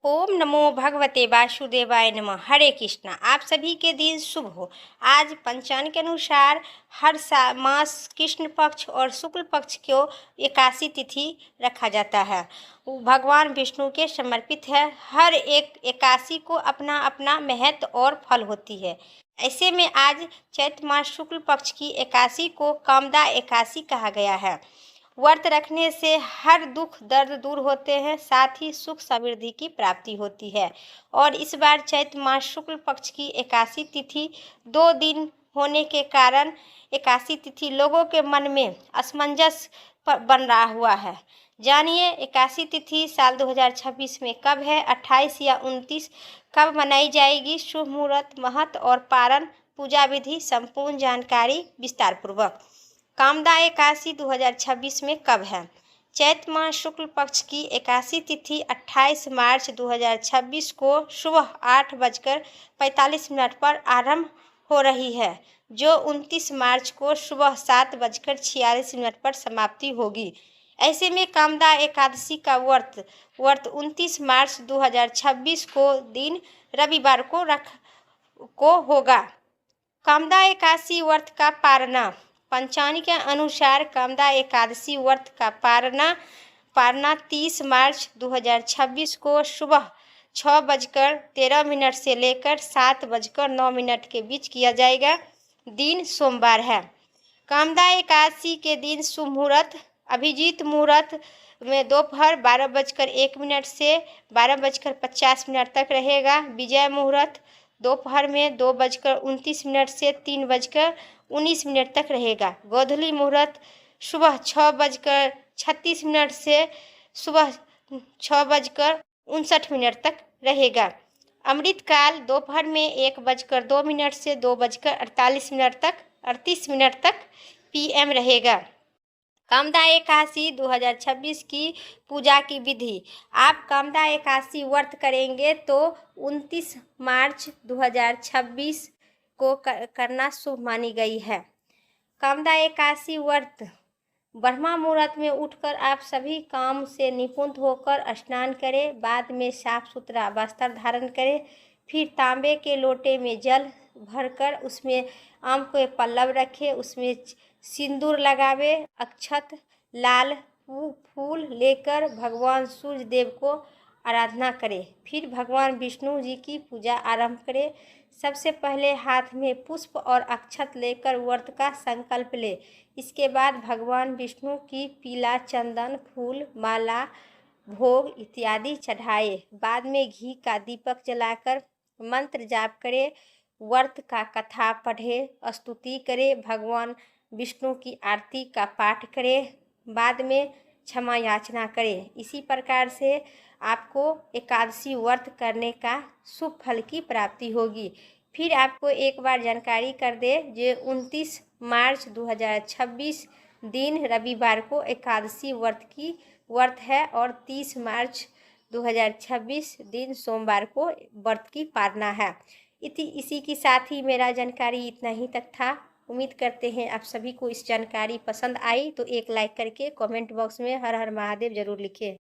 ओम नमो भगवते वासुदेवाय नमः। हरे कृष्णा। आप सभी के दिन शुभ हो। आज पंचांग के अनुसार हर मास कृष्ण पक्ष और शुक्ल पक्ष को एकादशी तिथि रखा जाता है। वो भगवान विष्णु के समर्पित है। हर एक एकादशी को अपना अपना महत्व और फल होती है। ऐसे में आज चैत्र मास शुक्ल पक्ष की एकादशी को कामदा एकादशी कहा गया है। व्रत रखने से हर दुख दर्द दूर होते हैं, साथ ही सुख समृद्धि की प्राप्ति होती है। और इस बार चैत्र मास शुक्ल पक्ष की एकादशी तिथि 2 दिन होने के कारण एकादशी तिथि लोगों के मन में असमंजस बन रहा हुआ है। जानिए एकादशी तिथि साल 2026 में कब है, 28 या 29 कब मनाई जाएगी, शुभ मुहूर्त, महत्व और पारण पूजा विधि संपूर्ण जानकारी विस्तार पूर्वक। कामदा एकादशी 2026 में कब है। चैत्र मास शुक्ल पक्ष की एकादशी तिथि 28 मार्च 2026 को सुबह 8:45 पर आरंभ हो रही है, जो 29 मार्च को सुबह 7:46 पर समाप्ति होगी। ऐसे में कामदा एकादशी का व्रत 29 मार्च 2026 को दिन रविवार को होगा। कामदा एकादशी व्रत का पारना। पंचांग के अनुसार कामदा एकादशी व्रत का पारना 30 मार्च 2026 को सुबह 6:13 से लेकर 7:09 के बीच किया जाएगा। दिन सोमवार है। कामदा एकादशी के दिन शुभ मुहूर्त अभिजीत मुहूर्त में दोपहर 12:01 से 12:50 तक रहेगा। विजय मुहूर्त दोपहर में 2:29 से 3:19 तक रहेगा। गोधूली मुहूर्त सुबह 6:36 से सुबह 6:59 तक रहेगा। अमृतकाल दोपहर में 1:02 से 2:38 तक PM रहेगा। कामदा एकादशी 2026 की पूजा की विधि। आप कामदा एकादशी व्रत करेंगे तो 29 मार्च 2026 को करना शुभ मानी गई है। कामदा एकादशी व्रत ब्रह्मा मुहूर्त में उठकर आप सभी काम से निपुण होकर स्नान करें। बाद में साफ सुथरा वस्त्र धारण करें। फिर तांबे के लोटे में जल भरकर उसमें आम के पल्लव रखें, उसमें सिंदूर लगावे, अक्षत लाल फूल लेकर भगवान सूर्य देव को आराधना करें। फिर भगवान विष्णु जी की पूजा आरंभ करें। सबसे पहले हाथ में पुष्प और अक्षत लेकर व्रत का संकल्प ले। इसके बाद भगवान विष्णु की पीला चंदन फूल माला भोग इत्यादि चढ़ाए। बाद में घी का दीपक जलाकर मंत्र जाप करें, व्रत का कथा पढ़े, स्तुति करें, भगवान विष्णु की आरती का पाठ करें। बाद में क्षमा याचना करें। इसी प्रकार से आपको एकादशी व्रत करने का शुभ फल की प्राप्ति होगी। फिर आपको एक बार जानकारी कर दे, जो 29 मार्च 2026 दिन रविवार को एकादशी व्रत है और 30 मार्च 2026 दिन सोमवार को व्रत की पारना है। इसी के साथ ही मेरा जानकारी इतना ही तक था। उम्मीद करते हैं आप सभी को इस जानकारी पसंद आई तो एक लाइक करके कमेंट बॉक्स में हर हर महादेव जरूर लिखें।